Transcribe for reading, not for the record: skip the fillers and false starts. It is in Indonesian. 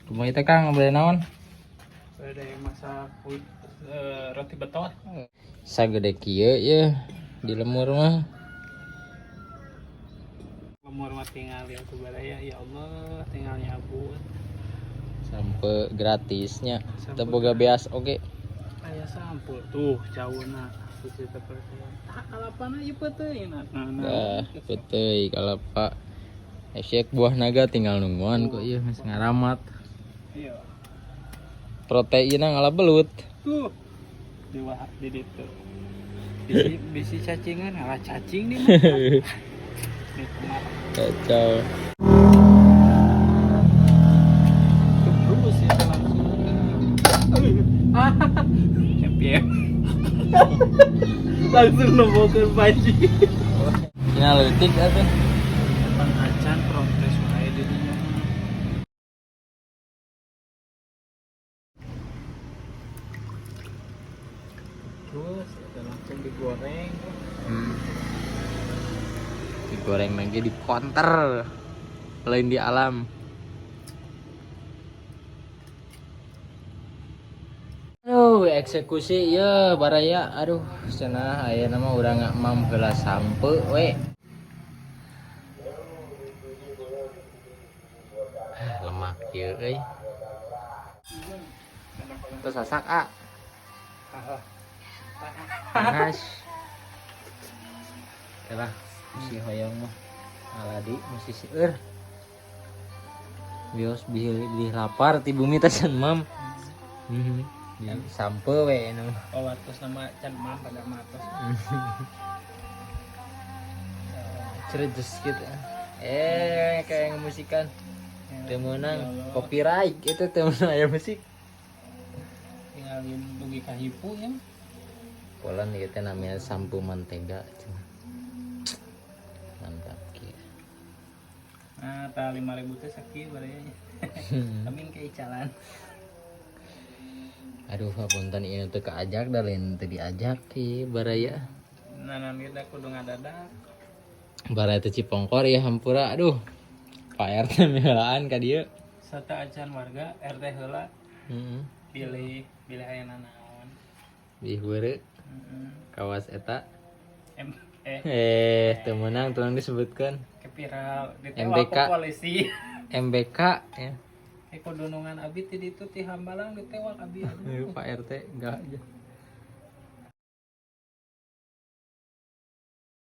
Kumaha teh Kang beli naon? Ada yang masak roti beton. Sagede kieu ye di lemur mah. Lemur mah tinggal yang kubaraya ya Allah tinggal nyabut. Sampai gratisnya. Sampai Teu boga beas oge. Aya sampul tuh cauna sisi seperti kalapana ieu peuteung Dah beuteuy kalapa. Esek buah naga tinggal nungguan kok ieu geus ngaramat. Iya. Proteinna ngalah belut. Tuh. Di ditu. Bisi cacingan ngalah cacing di mah. Di kamar. Kacau. Terus ya langsung. Happy ya. Langsung nembokeun panci. Tina leutik atuh. Pan acan protes wae di dinya. Terus itu langsung digoreng. Digoreng lagi di counter. Lain di alam. Aduh, eksekusi ya baraya. Aduh, cenah aya nama urang mam heula sampe we. Lemak ieu euy. Terus sasak a. Panas. Yalah, si hoyong mah aladi masih seueur. Bios bili lapar ti bumi tasan mam. Di sampe we nu. Oh, watos nama can mam pada matos. Ceredes gitu. Kayak ngemusikan. Teu meunang copyright itu teu meunang aya musik. Tinggalin dugi kahipu ya. Polan ieu teh namanya sampo mantega. Mantap kieu. Nah, tah 5.000 teh sakit baraya. Kami ke icalan. Aduh, punten ieu teh kaajak da lain teu diajak ki baraya. Nanan kita kudu ngadadak. Baraya teh Cipongkor ya hampura. Aduh. Pak RT meulaan ka dieu. Sata acan warga RT heula Heeh. pilih aya naon. Di heureuh kawas eta. Teu meunang tolong disebutkan. Kepiral MBK. ditewak ku polisi. MBK ya. Kudu nungan abi ti ditu ti Hambalang ditewak abi. Pak RT enggak aja.